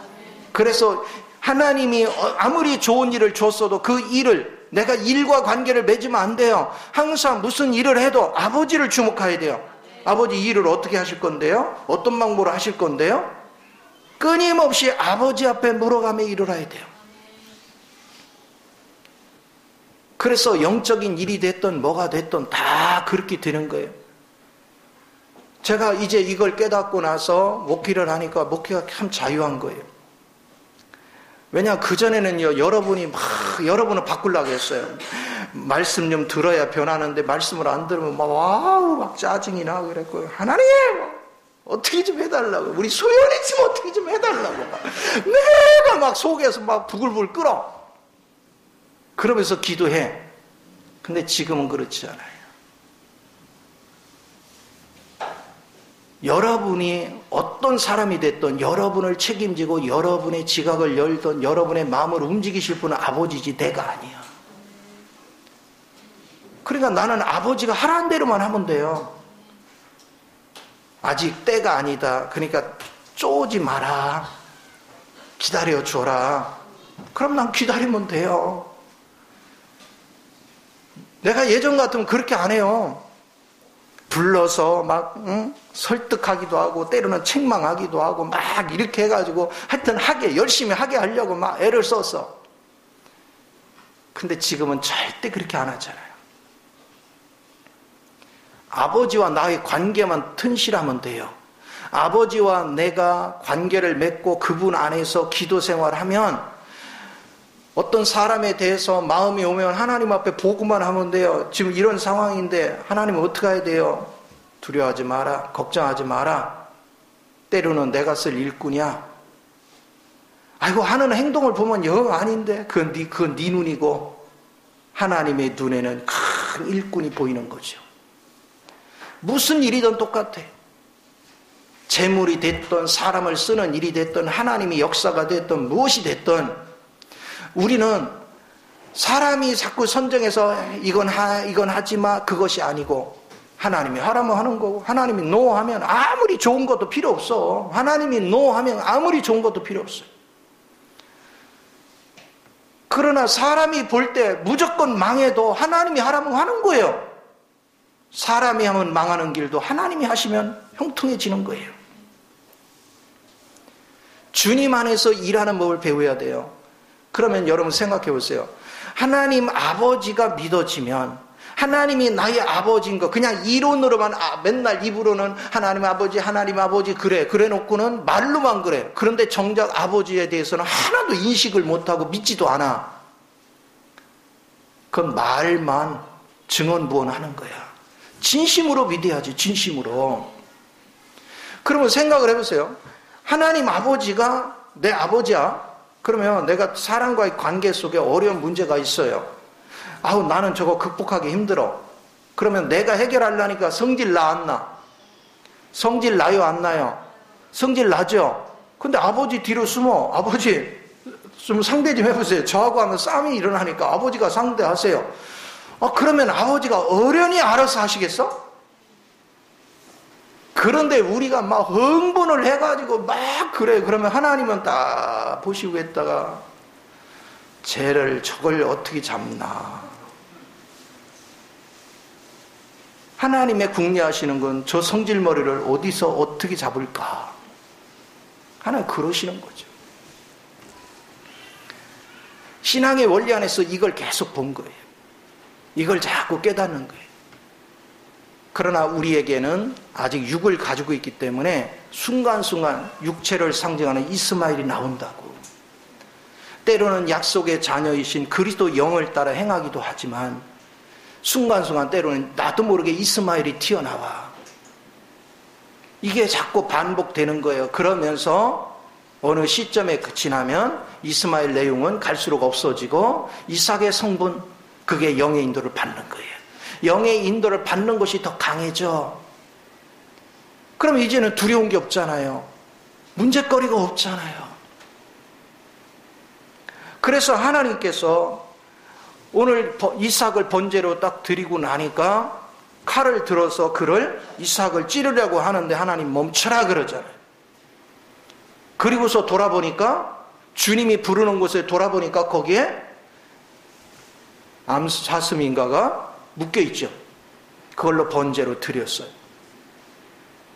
그래서 하나님이 아무리 좋은 일을 줬어도 그 일을, 내가 일과 관계를 맺으면 안 돼요. 항상 무슨 일을 해도 아버지를 주목해야 돼요. 아버지 이 일을 어떻게 하실 건데요? 어떤 방법으로 하실 건데요? 끊임없이 아버지 앞에 물어가며 일을 해야 돼요. 그래서 영적인 일이 됐든 뭐가 됐든 다 그렇게 되는 거예요. 제가 이제 이걸 깨닫고 나서 목회를 하니까 목회가 참 자유한 거예요. 왜냐, 그전에는요, 여러분을 바꾸려고 했어요. 말씀 좀 들어야 변하는데, 말씀을 안 들으면 막 짜증이 나고 그랬고요. 하나님! 어떻게 좀 해달라고. 우리 소연이 좀 어떻게 좀 해달라고. 내가 막 속에서 막 부글부글 끓어. 그러면서 기도해. 근데 지금은 그렇지 않아요. 여러분이 어떤 사람이 됐든 여러분을 책임지고 여러분의 지각을 열든 여러분의 마음을 움직이실 분은 아버지지 내가 아니야. 그러니까 나는 아버지가 하라는 대로만 하면 돼요. 아직 때가 아니다. 그러니까 쪼지 마라. 기다려줘라. 그럼 난 기다리면 돼요. 내가 예전 같으면 그렇게 안 해요. 불러서 막 설득하기도 하고 때로는 책망하기도 하고 막 이렇게 해가지고 하여튼 열심히 하게 하려고 막 애를 썼어. 근데 지금은 절대 그렇게 안 하잖아요. 아버지와 나의 관계만 튼실하면 돼요. 아버지와 내가 관계를 맺고 그분 안에서 기도 생활하면 어떤 사람에 대해서 마음이 오면 하나님 앞에 보고만 하면 돼요. 지금 이런 상황인데 하나님 어떻게 해야 돼요? 두려워하지 마라. 걱정하지 마라. 때로는 내가 쓸 일꾼이야. 아이고 하는 행동을 보면 영 아닌데 그건 네 눈이고 하나님의 눈에는 큰 일꾼이 보이는 거죠. 무슨 일이든 똑같아. 재물이 됐든 사람을 쓰는 일이 됐든 하나님이 역사가 됐든 무엇이 됐든 우리는 사람이 자꾸 선정해서 이건 하지 마 그것이 아니고 하나님이 하라면 하는 거고 하나님이 노 하면 아무리 좋은 것도 필요 없어. 하나님이 노 하면 아무리 좋은 것도 필요 없어요. 그러나 사람이 볼 때 무조건 망해도 하나님이 하라면 하는 거예요. 사람이 하면 망하는 길도 하나님이 하시면 형통해지는 거예요. 주님 안에서 일하는 법을 배워야 돼요. 그러면 여러분 생각해 보세요. 하나님 아버지가 믿어지면 하나님이 나의 아버지인 거 그냥 이론으로만 맨날 입으로는 하나님 아버지 그래 놓고는 말로만 그래. 그런데 정작 아버지에 대해서는 하나도 인식을 못하고 믿지도 않아. 그건 말만 증언부언하는 거야. 진심으로 믿어야지. 진심으로. 그러면 생각을 해보세요. 하나님 아버지가 내 아버지야. 그러면 내가 사람과의 관계 속에 어려운 문제가 있어요. 나는 저거 극복하기 힘들어. 그러면 내가 해결하려니까 성질 나 안 나? 성질 나요 안 나요? 성질 나죠? 근데 아버지 뒤로 숨어. 아버지 좀 상대 좀 해보세요. 저하고 하면 싸움이 일어나니까 아버지가 상대하세요. 그러면 아버지가 어련히 알아서 하시겠어? 그런데 우리가 막 흥분을 해가지고 막 그래. 그러면 하나님은 딱 보시고 했다가 저걸 어떻게 잡나. 하나님의 궁리하시는 건 저 성질머리를 어디서 어떻게 잡을까. 하나님 그러시는 거죠. 신앙의 원리 안에서 이걸 계속 본 거예요. 이걸 자꾸 깨닫는 거예요. 그러나 우리에게는 아직 육을 가지고 있기 때문에 순간순간 육체를 상징하는 이스마엘이 나온다고. 때로는 약속의 자녀이신 그리스도 영을 따라 행하기도 하지만 순간순간 때로는 나도 모르게 이스마엘이 튀어나와. 이게 자꾸 반복되는 거예요. 그러면서 어느 시점에 지나면 이스마엘 내용은 갈수록 없어지고 이삭의 성분, 그게 영의 인도를 받는 거예요. 영의 인도를 받는 것이 더 강해져. 그럼 이제는 두려운 게 없잖아요. 문제거리가 없잖아요. 그래서 하나님께서 오늘 이삭을 번제로 딱 드리고 나니까 칼을 들어서 이삭을 찌르려고 하는데 하나님 멈춰라 그러잖아요. 그리고서 돌아보니까 주님이 부르는 곳에 돌아보니까 거기에 암사슴인가가 묶여있죠. 그걸로 번제로 드렸어요.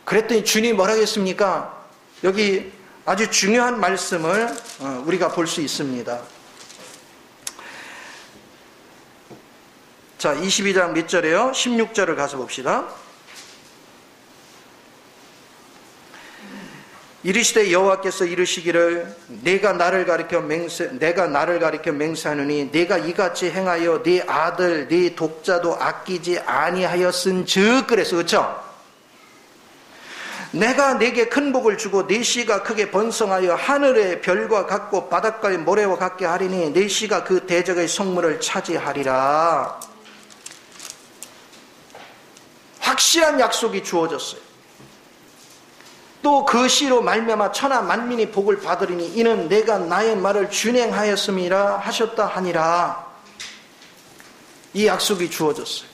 그랬더니 주님이 뭐라 했습니까? 여기 아주 중요한 말씀을 우리가 볼 수 있습니다. 자, 22장 몇 절이에요? 16절을 가서 봅시다. 이르시되 여호와께서 이르시기를 내가 나를 가리켜 맹세하느니 내가 이같이 행하여 네 아들 네 독자도 아끼지 아니하였은즉. 그래서 그렇죠? 내가 네게 큰 복을 주고 네 씨가 크게 번성하여 하늘의 별과 같고 바닷가의 모래와 같게 하리니 네 씨가 그 대적의 성문을 차지하리라. 확실한 약속이 주어졌어요. 또 그 씨로 말미암아 천하 만민이 복을 받으리니 이는 내가 나의 말을 준행하였음이라 하셨다 하니라. 이 약속이 주어졌어요.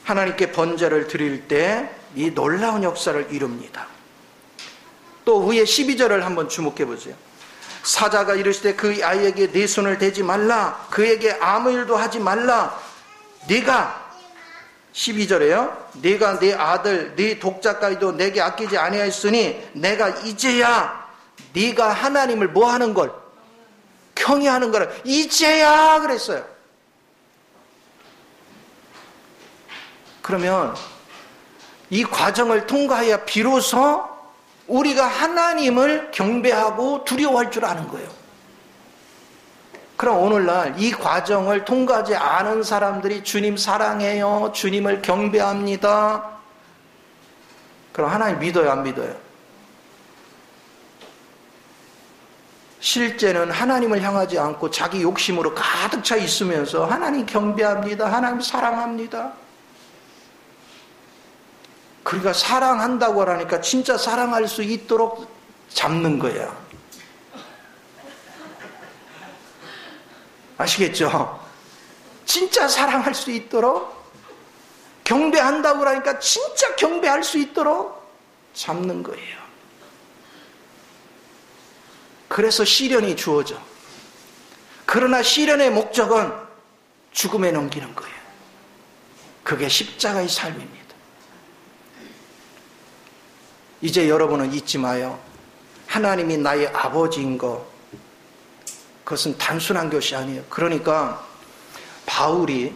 하나님께 번제를 드릴 때 이 놀라운 역사를 이룹니다. 또 위에 12절을 한번 주목해 보세요. 사자가 이르시되 그 아이에게 네 손을 대지 말라, 그에게 아무 일도 하지 말라. 네가 12절에요. 네가 네 아들 네 독자까지도 내게 아끼지 아니하였으니 내가 이제야 네가 하나님을 뭐 하는 걸? 경외하는 거를 이제야 그랬어요. 그러면 이 과정을 통과해야 비로소 우리가 하나님을 경배하고 두려워할 줄 아는 거예요. 그럼 오늘날 이 과정을 통과하지 않은 사람들이 주님 사랑해요, 주님을 경배합니다. 그럼 하나님 믿어요, 안 믿어요? 실제는 하나님을 향하지 않고 자기 욕심으로 가득 차 있으면서 하나님 경배합니다, 하나님 사랑합니다. 그러니까 사랑한다고 하니까 진짜 사랑할 수 있도록 잡는 거야. 아시겠죠? 진짜 사랑할 수 있도록, 경배한다고 하니까 진짜 경배할 수 있도록 잡는 거예요. 그래서 시련이 주어져. 그러나 시련의 목적은 죽음에 넘기는 거예요. 그게 십자가의 삶입니다. 이제 여러분은 잊지 마요. 하나님이 나의 아버지인 거, 그것은 단순한 것이 아니에요. 그러니까 바울이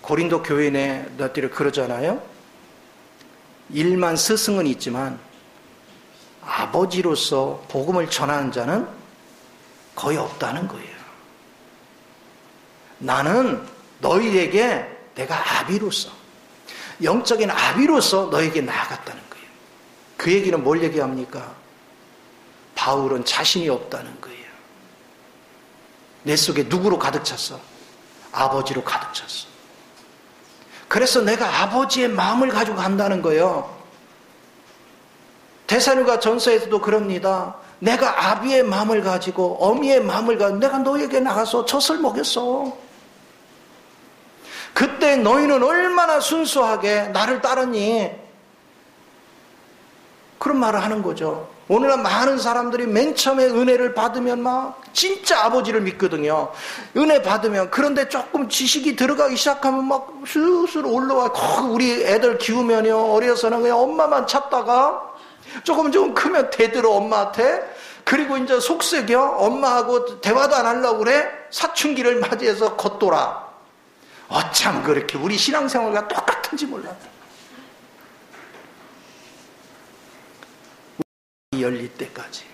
고린도 교회 내 너희들이 그러잖아요. 일만 스승은 있지만 아버지로서 복음을 전하는 자는 거의 없다는 거예요. 나는 너희에게 내가 아비로서, 영적인 아비로서 너에게 나아갔다는 거예요. 그 얘기는 뭘 얘기합니까? 바울은 자신이 없다는 거예요. 내 속에 누구로 가득 찼어? 아버지로 가득 찼어. 그래서 내가 아버지의 마음을 가지고 간다는 거예요. 데살로니가 전서에서도 그럽니다. 내가 아비의 마음을 가지고 어미의 마음을 가지고 내가 너에게 나가서 젖을 먹였어. 그때 너희는 얼마나 순수하게 나를 따르니? 그런 말을 하는 거죠. 오늘날 많은 사람들이 맨 처음에 은혜를 받으면 막 진짜 아버지를 믿거든요. 은혜 받으면. 그런데 조금 지식이 들어가기 시작하면 막 슬슬 올라와. 우리 애들 키우면요, 어려서는 그냥 엄마만 찾다가 조금 크면 대들어 엄마한테. 그리고 이제 속색여 엄마하고 대화도 안 하려고 그래. 사춘기를 맞이해서 겉돌아. 어쩜 그렇게 우리 신앙생활과 똑같은지 몰라. 열릴 때까지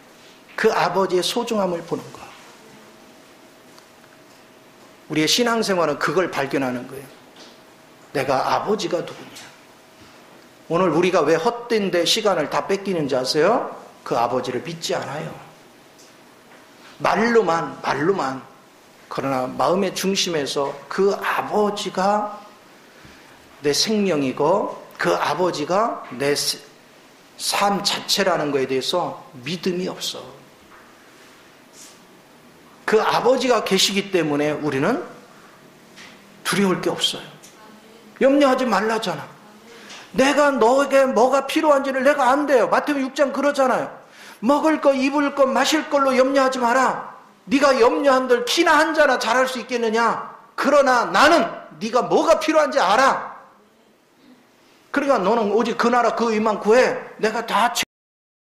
그 아버지의 소중함을 보는 거. 우리의 신앙생활은 그걸 발견하는 거예요. 내가 아버지가 누구냐. 오늘 우리가 왜 헛된데 시간을 다 뺏기는지 아세요? 그 아버지를 믿지 않아요. 말로만. 그러나 마음의 중심에서 그 아버지가 내 생명이고 그 아버지가 내 삶 자체라는 것에 대해서 믿음이 없어. 그 아버지가 계시기 때문에 우리는 두려울 게 없어요. 염려하지 말라잖아. 내가 너에게 뭐가 필요한지를 내가 안대요. 마태복음 6장 그러잖아요. 먹을 거, 입을 거, 마실 걸로 염려하지 마라. 네가 염려한들 키나 한 자나 잘할 수 있겠느냐. 그러나 나는 네가 뭐가 필요한지 알아. 그러니까 너는 오직 그 나라 그 의만 구해. 내가 다